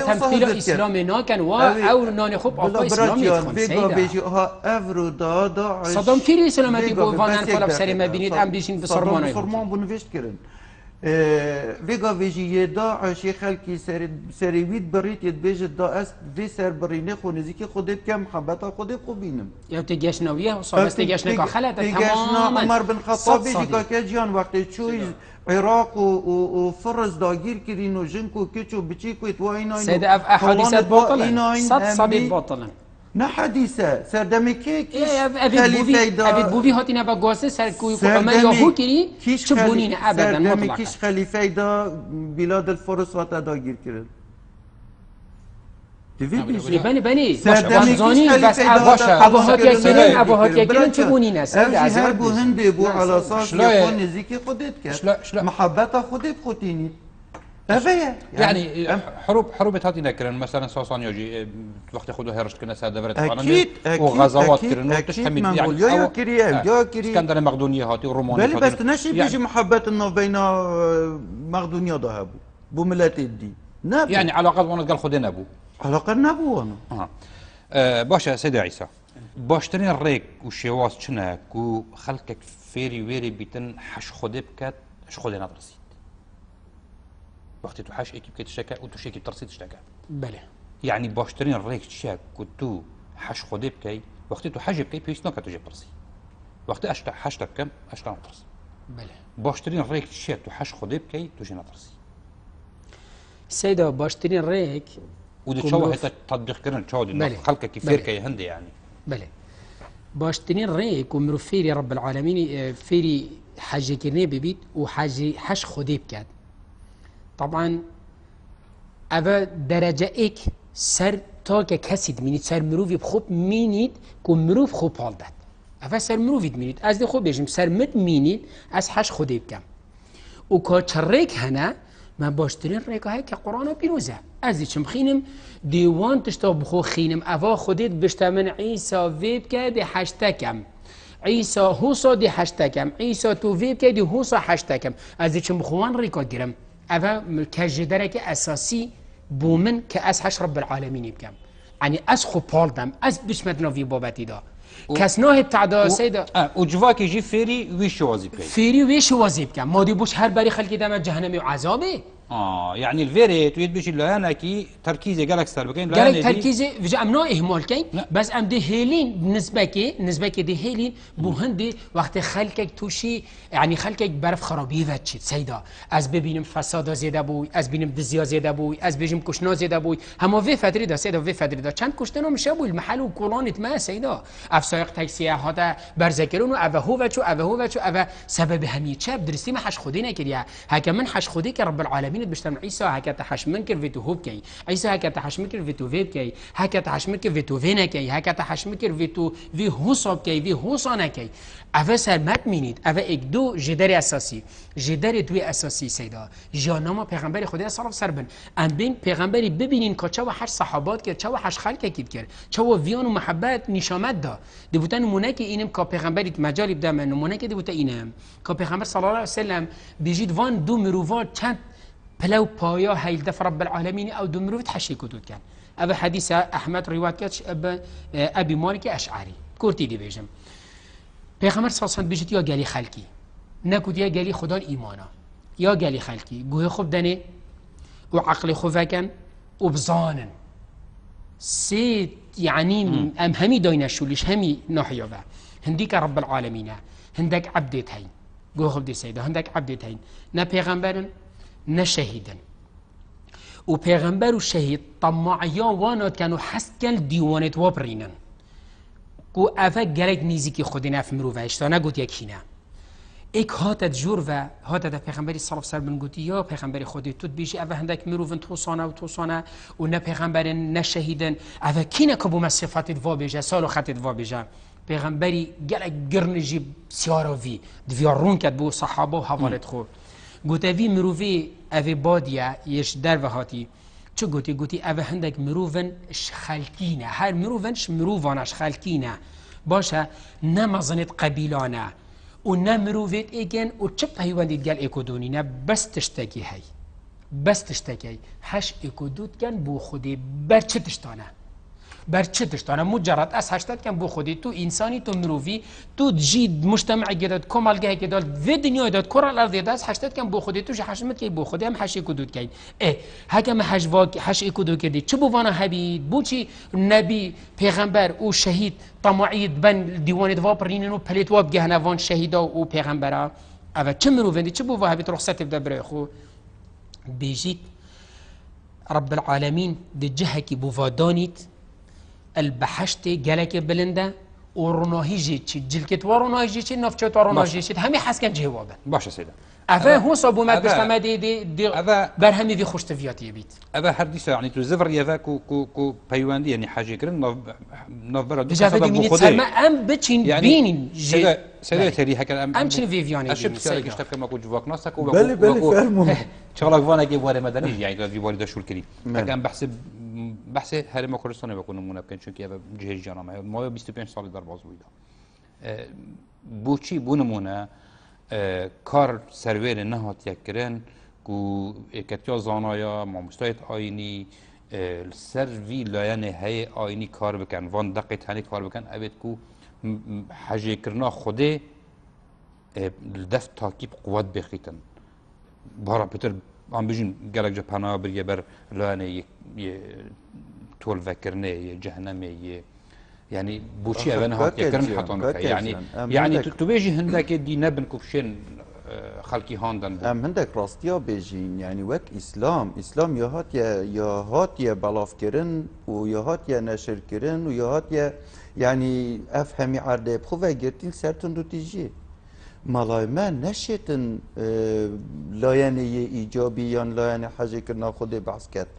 تمثيل اسلام نا كان او نان خوب اقا اسلامي تخون سيد افرو دادا صدام كيري اسلامتي بو فانان فالا بسري ما بينيت ام بيشين بسرمان بسرمان بنوشت كرن ویگا ویجی داعش خلکی سریوید برید ید بیجد دا است وی سر برینه خونزی که خودت کم محبت خودت خوب بینم یا تگش نویه و صابست تگش نکا خلط تماما عمر بن خطاب بیجی که جان وقتی چوی عراق و فرز داگیر کرین و جنک و کچ و بچی کویت و اینا سید اف احادیثت باطلن صد صدیق باطلن نه حدیثه سردمی که کیش خلیفه دا اوید بوی هاتی نبا گاسه سر کوی قمه یا هو کری چه بونین ابدا سردمی مطلقا کیش خلیفه دا بلاد الفرس هاتا داگیر کرد بني وزاني بس ابوهات يكلن ابوهات يكلن تبونين هر بو هندي بو على اساس يكون نزيكي خودت كات محبتها خودت بخوتيني يعني حروب هاتي نكرن مثلا ساسانياجي وقت خودو هرشت كنا ساده برت اكيد وغزوات كرن وتحمل يعني يا كريم اسكندر مقدونيا هاتي ورومانيا بل بس نشي بيجي محبه انه بين مقدونيا ذهبوا بو ملات الدين يعني علاقات وانا قال خدنا ابو علاقه نبو انا باشا سيدي عيسى باشترين ريك وشواز شنك وخلقك فيري ويري بيتن حش خدي بكات حش خدي نطرسيت وقت تو حش اكيب كي تشتكى وتو شيكي ترسيت تشتكى بله يعني باشترين ريك تشاك وتو حش خدي بكي وقت تو حج بكي بيش نوكا تجي ترسي وقت اشتا حشتك كم اشتا نطرسي بله باشترين ريك تشاك تو حش خدي بكي تجي نطرسي سيدا باشترين ريك ودي شو هيك تطبيق كرن شو دي خلقك كيفير كي هندي يعني بله باشترين ريك ومرو فيري رب العالمين فيري حاجة كرني ببيت وحاجة حش خدي بكات طبعا أبا درجة إيك سر تاك كسيد مينيت سر مروفي بخوب مينيت كو مروف خوب هالدات أبا سر مروفي مينيت از دي خوب بيجم سر مت مينيت از حش خدي بكام وكاتشريك هنا ما باشترين ريكا هاي كقرآن بيروزه ازي چم خينم ديوان تشتا بخو خينم أفا خديت بشتا من عيسى فيبكا دي حشتكم عيسى هوسا دي حشتكم عيسى تو فيبكا دي هوسا حشتكم ازي چم بخوان ريكا جرم أفا كجدرك أساسي بومن كأس رب العالمين يبكم يعني أسخو بالدم أس بشمتنا في بابتي دا كسناه بتاع سيدا وجواك يجي فيري ويش وظيفة فيري ويش وظيفة ما دي بوش هر بري خلقي دم جهنمي وعذابه يعني الفيري تريد بيش اللي كي تركيزي قالك سر بكين قالك تركيزي فيجا امنا اهمال كين بس ام دي هيلين بالنسبه كي دي هيلين بو هندي وقت خلقك توشي يعني خلقك برف خرابي وتشي سيدا از ببينم فساد زياده بوي از ببينم دزيا زياده بوي از بيجم كشنا زياده بوي هما في فتري دا سيدا في فتري دا چند كشتنا مشه بو المحل وكولانت ما سيدا افسايق تاكسي هذا برزكرون او هو وچو او سبب همي چاب درستي ما حش خدينا كريا هكا من حش خدي كرب العالمين بشتم عيسى هكا تحش منكر فيتو هوب كي عيسى هكا تحش منكر فيتو فيب كي هكا تحش منكر فيتو فينا كي هكا تحش منكر فيتو في هوصاب كي في هوصانا كي افا سلمت مينيد افا اك دو جدار اساسي جدار دوي اساسي سيدا جانما پیغمبر خدا صلی الله علیه و ام بین پیغمبری ببینین که چه حش صحابات کرد چه حش خلق کید کرد چه ویان و محبت نشامت دا دیوتن نمونه که اینم که پیغمبری مجالی بده من نمونه که دیوت اینم که پیغمبر صلی الله علیه و سلم بیجید وان دو مروفات چند بلو پایا هیل دف رب العالمین او دو مروفت حشی کدود کن ابا حدیث احمد روایت کرد ابی مالک اشعری کورتی دی بیجم پیغمبر صلی الله علیه و بیجید یا گلی خلقی نکود یا گلی خدا ایمانا یا گلی خلقی گوه خوب دنه و عقل خوفکن و بزانن سيد يعني ام همي داينا شوليش همي ناحيه و هنديك رب العالمين هندك عبدت هين جو خبدي سيده هندك عبدت هين نا پیغمبرن نا شهيدن و پیغمبر و شهيد طماعيان وانات كانوا حسد كان ديوانت وبرينن کو افا گلک نيزيكي خودنا فمرو و اشتانا گوت يكينا ایک هاتت جور و هاتت پیغمبری صلی الله علیه و گویی یا پیغمبری خودی تو بیشی اوه هندک مروفن توسانه و نه پیغمبرن نه شهیدن اوه کینه که بوم صفاتت و بیجه سالو خطت و بیجه پیغمبری گلک گرنجی سیاروی دویارون کد بو صحابه و حوالت خو گوتوی مروفی اوه بادیه یش در و هاتی چه گوتی اوه هندک مروفن خلقینه هر مروفنش مروفانش خلقینه باشه نه مزنت قبیلانه و نمروفيت ايجن و چه پیوندید گل اکودونی نه بس تشتکی هی بس تشتکی هش اکودود کن بو خودی بر چه تشتانه بر چه دشتانه مجرد از هشتاد کم بو خودی تو انسانی تو مروفی تو جید مجتمع گداد کمالگه گداد و دنیای داد کره الارض داد از هشتاد کم بو خودی تو حشمت کی بو خودی هم حشی کدود کی هکم حشی کدود کردی چه بو وانا حبید بو چی نبی پیغمبر او شهید طمعید بن دیوان دوا پرینن و پلیت واب گهنه وان شهیدا و پیغمبره اول چه مروفندی چه بو حبید رخصت بده برای خو بيجيت رب العالمين دي جهكي بوفادانيت البحشت جالك بلنده ورناهي جيتشي جلكت ورناهي جيتشي نفشت ورناهي جيتشي همي حسكن جوابا باشه سيدا افا هو صابو ما بشتما دي برهمي في خوش تفياتي بيت افا حديثه يعني تو زفر يافا كو بيواندي يعني حاجه كرن نوفر دو جافا دي مينيت سلمى ام بتشين يعني بينين سيدا تري هكا ام تشين فيفياني اشب سالك اشتبك ما كنت جواك ناسك بلي فرمو شغلك فانا كي بواري مدني يعني في بواري دشول كري كان بحث هرم كردستان بكون نمونه بكن چونكي افا جهج جانما ما 25 سال در باز بوده بوچی بو نمونه کار سرور نهات یکرن کو اکتیا زانایا مامستایت آینی سر وی لایان های آینی کار بکن وان دقیق هنی کار بکن اوید کو حجه کرنا خوده دف تاکیب قوت بخیتن بارا پتر هم بجین گلک جا پناه بریه بر لایان طول فکرنه جهنمه يعني بوشي انا هات يكرن حطن يعني تو بيجي هندك دي نبن كوفشين خلقي هاندن ام هندك راستيا بيجين يعني وك اسلام يا هات يا بلاف كرن ويا هات يا نشر كرن ويا هات يا يعني افهمي عرضه بخو وگرتين سرتن دو تيجي مالای من نشیتن لاینه ایجابی یا لاینه حاجه کرنا خود بحث کرد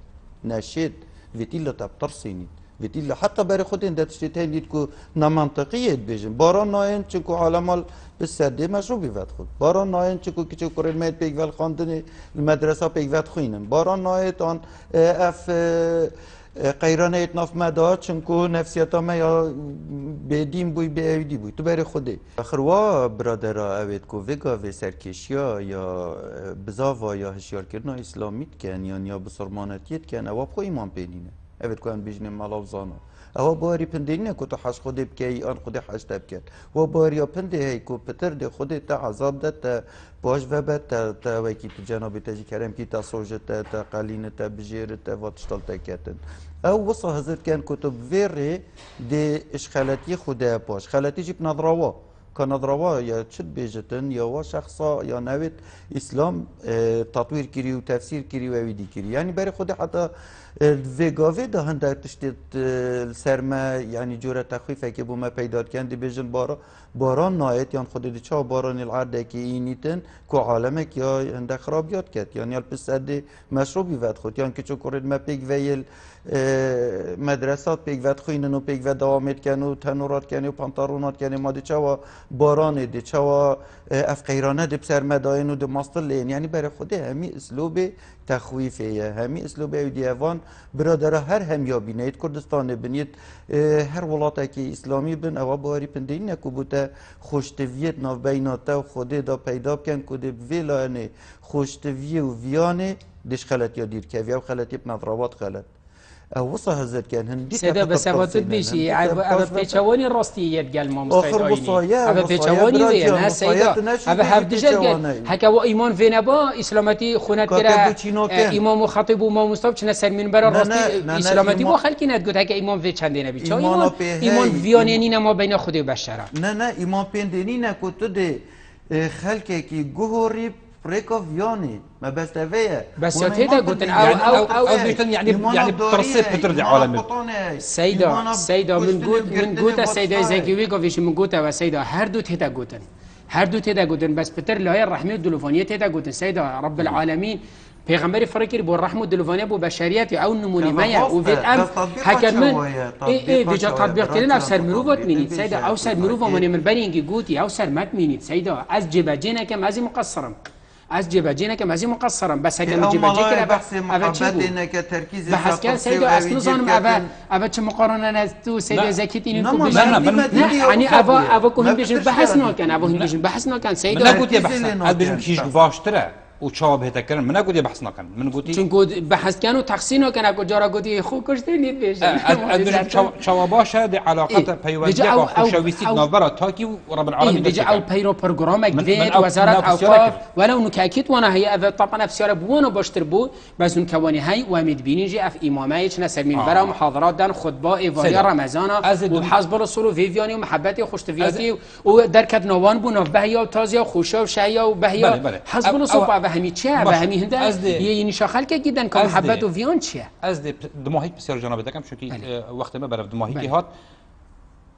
نشید ویتیلا تبترسینید ویتیلا حتی برای خود این دستشت هنید که نمنطقیه بیشن باران ناین چکو عالمال بسرده مشروبی ود خود باران ناین چکو کچو کرل مید پیگول خاندن المدرسه پیگود خوینن باران نایت آن اف قیرانه اتناف مدار چنکو نفسیت ما یا بدیم بوی به ایدی بوی تو برای خوده خروا برادرها اوید کو وگا و سرکشیا یا بزاوا یا هشیار کردن اسلامیت کن یا بسرمانتیت کن او بخو ایمان پینینه اوید کو ان بیجنه ملاو زانا او باری پندینه کو تو حش خوده بکی آن خوده حش تب کرد و باری پنده هی کو پتر ده خوده تا عذاب ده تا باش و بد تا وکی تو جناب تجی کرم کی تا سوجه تا قلینه تا بجیره تا واتشتال تا کتن او وصل هزر كان كتب فيري دي اشخالاتي خدا باش خالاتي جيب نظروا كنظروا يا تشد بيجتن يا شخصا يا نويت اسلام تطوير كري وتفسير كري وويدي كري يعني بري خدا حتى الفيغافي ده هندا تشتت السرما يعني جورة تخفيفه كي بوما بيدار كان دي بيجن باران نايت يعني خدا دي چا باران العرده كي اينيتن كو عالمك يا هندا خرابيات كات يعني يلبس قد مشروبي فات خود يعني كي چو كورد ما بيك ويل مدرسات پیگوت خوینن و پیگوت دوامت کن و تنورات کن و پانتارونات کن ما دی چوا بارانه دی چوا افقیرانه دی بسر مداین و دی ماستر لین یعنی برای خوده همی اسلوب تخویفه همی اسلوب دیوان برادر هر هم یا بینید کردستان بینید هر ولاته که اسلامی بین او باری پندین نکو بوده خوشتویت ناو بیناته و خوده دا پیدا کن کده ویلانه خوشتوی و ویانه دیش خلط یا دیر که و خلطی بنظروات خلط وصل هزت كان هندي سيدا بس ابو بيشي ابو بيتشاوني راستيات قال ما مستعد ابو بيتشاوني ويا سيدا ابو هفدجل قال هكا وايمان فينا با اسلامتي خونت كرا امام وخطيب وما مستوب چنا سر من برا راستي اسلامتي بو خلقي نت قلت هكا امام في چندينه بي ايمان فيانينا ما بين خود و بشر نه ایمان پندینینا كنت دي خلقي كي جوهري بريكوف يوني ما بس تفيه بس هيدا قلت او يعني ترصيد بترجع عالمي سيدا من قوت سيدا زكيويكوفيش من قوت وسيدا هر دو تيدا قلتن بس بتر لاي الرحمه الدلوفانيه تيدا قلتن سيدا رب العالمين پیغمبر فرقی بو رحمت دلوفانيه بو بشریت او نمونه مایا و وید ام حکمن دیجا تطبیق کردن او سر مروفات مینید سیدا او سر مروفا من برینگی گوتی او سر مت مینید سیدا از جبجینه کم ازی مقصرم از جبجینه کم ازی مقصرم بس هکم جبجی کرد اول چی بود بحث کرد سیدا اصلا زانم اول چه مقارنه از تو سیدا زکیت اینو کو نه یعنی اول کو هم بیشتر بحث نکن اول هم بیشتر بحث نکن سیدا نگوتی بحث از بیشتر کیش گواشتره و چاو بهتا کردن من نگویی بحث نکن من گویی چون گود بحث کن و تقسیم نکنه کجا گودی خو کشته نید بشه چاو باشه د علاقات پیوندی با خوشویستی نوبرا تاکی و رب العالمین دیگه او پیرو پروگرام گوید وزارت اوقاف ولو نکاکیت وانا هي طبعا بسیار بوونو باشتر بود بس اون کوانی هی و امید بینی جی اف امامه چ نسر من برا محاضرات دان خطبه ایواری رمضان و حزب رسول و ویویانی و محبت خوشتویاتی و درکت نوان بو بهیا و تازیا خوشا و شیا و بهیا حزب رسول و همی چه و همی هنده یعنی شاخل که گیدن که محبت و ویان چیه از دماهی بسیار جناب دکم چون که وقت ما برف دماهی کی هات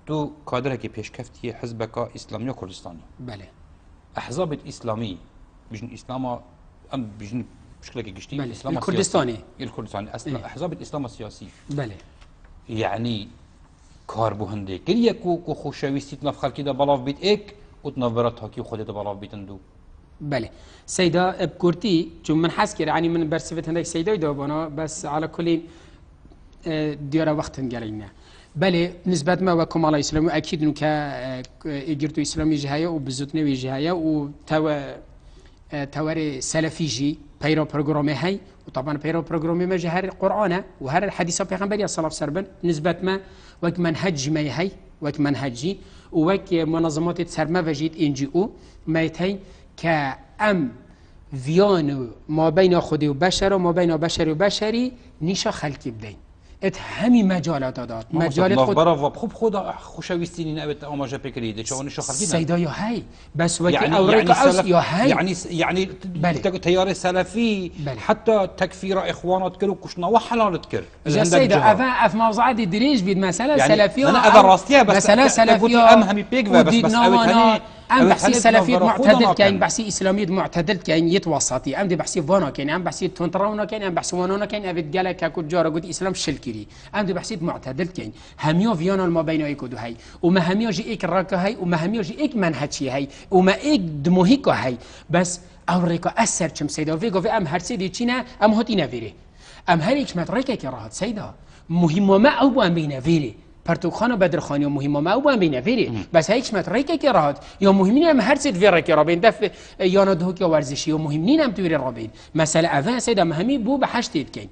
تو کادر که پیشکفتی حزب اسلامی کردستانی بله احزاب اسلامی بجن اسلام ام بجن مشكله كشتي الاسلام الكردستاني اصلا احزاب الاسلام السياسي بله يعني كاربو هندي كل يكو خوشويستي نفخر كده بلاف بيت اك وتنظرت هاكي خودت بلاف بيتندو بله سيدا بكورتي چون من حس كده يعني من برسفت هندك سيدا يدوبانا بس على كل ديارة وقت نقلينا بله نسبة ما وكم على الإسلام أكيد إنه كإجرتو إسلامي جهاية وبزوتنوي جهاية تواري سلفي جي بيرو برنامج هاي وطبعا بيرو برنامج ما جهر القرآن وهر الحديث بيغمبري صلى الله عليه وسلم نسبة ما وك منهج ما هي وك منهجي وك منظمات تسرما وجيت NGO ما هي كأم فيانو ما بين خودي وبشر وما بين بشري وبشري نيشا خلقي بدين ات همي مجالات داد مجالات خود برا خوب خدا خوشويستين نبت او ما جا بكري دي شو نشو خلقينا سيدا يا هاي بس وكي يعني اوريكا يعني يا هاي يعني تيار السلفي حتى تكفير اخوانات كلو كشنا وحلال تكر يا سيدا اف موضوع دي دريج بيد مساله يعني سلفيه انا ابا راستيها بس مساله سلفيه ام همي بيك بس ام بحسي سلفي معتدل كاين بحسي اسلامي معتدل كاين يتوسطي ام دي بحسي فانا كاين ام بحسي تونترونا كاين ام بحسي وانا كاين ابد قالك كاكو جارا قلت اسلام شلكري ام دي بحسي معتدل كاين هميو فيانا ما بين ايكودو هاي وما هميو جي ايك راكا هاي وما هميو جي ايك منهجي هاي وما ايك دموهيكو هاي بس اوريكو اثر كم سيدا فيغو في ام هر سيدي تشينا ام هوتينا فيري ام هريك متريكا كراهت سيدا مهم ما او بان بينا فيري پرتوخان و بدرخانی مهم ما او بین فیری بس هیچ متریکه که راحت یا مهمین هم هر سید فیره که رابین دف یا ندهو که ورزشی و مهمین هم توی رابین مثلا اول سید مهمی بو به هشت کن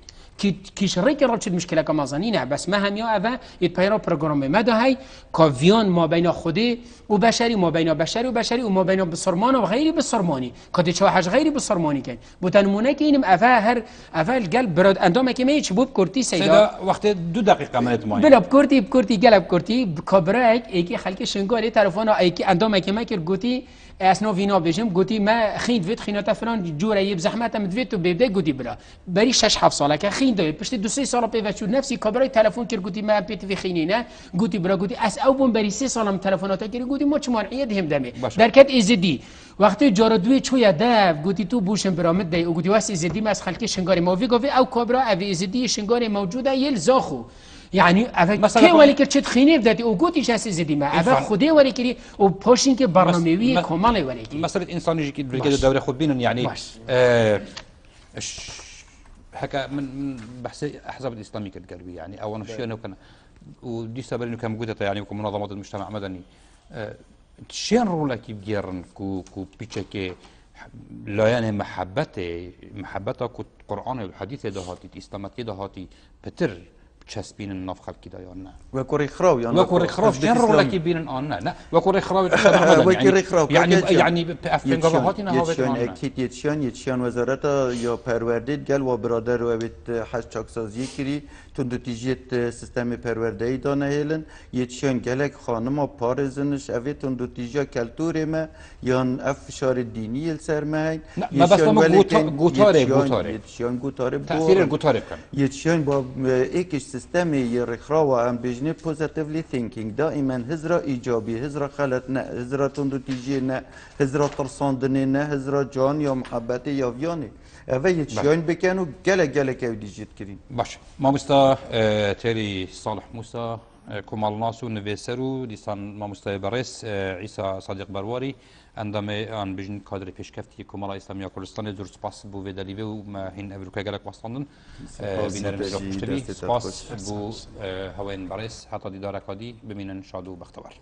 کی شریک رابط مشکل که مازنینه بس ما هم یا اول ایت پیرو پروگرام مده هی کاویان ما بین خودی و بشری ما بین بشری و بشری و ما بین بسرمان و غیری بسرمانی کدی چه حاجه غیری بسرمانی کن بوتنمونه که اینم اول قلب براد اندام که میچ بوب کرتی سیدا وقت 2 دقیقه منت ماین بلا بکرتی قلب کرتی کابرای ایکی خلک شنگاری تلفن ایکی اندام که ما کرد گوتی اسنو وینا بجم گوتی ما خیند وید خینات فلان جوره یب زحمت مدویت تو بده گوتی بلا بری 6 7 ساله که خیند پشت 2 3 سال پیوست شد نفسی کابرای تلفن کرد گوتی ما پیت وی خینینه گوتی بلا گوتی اس او بم بری 3 سالم تلفنات کرد گوتی ما چه مانعیت هم دمه درکت ازدی وقتی جاردوی چویا ده گوتی تو بوشم برامد دی او گوتی واس ازدی ما از خلک شنگاری ما وی گوی او کابرا او ازدی شنگاری موجوده یل زاخو يعني كي ولي كرت خيني بداتي وقوتي شاس زدي ما افا خدي ولي كري وبوشين كي برنامجي كمال ولي كري مساله انساني جي كي دوره خد بينن يعني هكا من بحث احزاب الاسلامي كالقلبي يعني او انا شيء انه كان ودي سبب انه كان موجوده يعني وكمنظمات المجتمع المدني شين رولا كي بيرن كو بيتشكي لا يعني محبته كو القران والحديث دهاتي اسلامتي دهاتي بتر چسبین الناف خلقی دایان نه وكوري خراو يعني وكوري خراو جن رولا كي بين آن نه وكوري خراو يعني افغانهاتی نه هاوت آن اكيد يتشان وزارت یا پروردید گل و برادر و بیت حج چاکسازی کری تندوتیجیت سیستم پروردهی دانه هیلن یتشان گلک خانم پارزنش اوی تندوتیجا کلتور ما یان افشار دینی السر ما ما بس ما گوتاره یتشان گوتاره تأثیر گوتاره کن یتشان با ایکش سیستم یرخرا و ام بجنه پوزیتیولی تینکینگ دائما هزرا ایجابی هزرا خلط نه هزرا تندوتیجی نه هزرا ترساندنی نه هزرا جان یا محبت یا ویانی اوه یتشان بکن و گله که دیجیت کرین باش مامستا تیری صالح موسى كمال ناسو نویسرو دیسان مامستا برس عیسی صادق برواری عندما آن بجن کادر پیشکفتی کمال اسلامی کردستان زور سپاس بو ودلیو و ما هین امریکا گلک واسطاندن بینرم جواب مشتری سپاس بو هواین برس حتی دیدار کادی بمینن شاد و بختور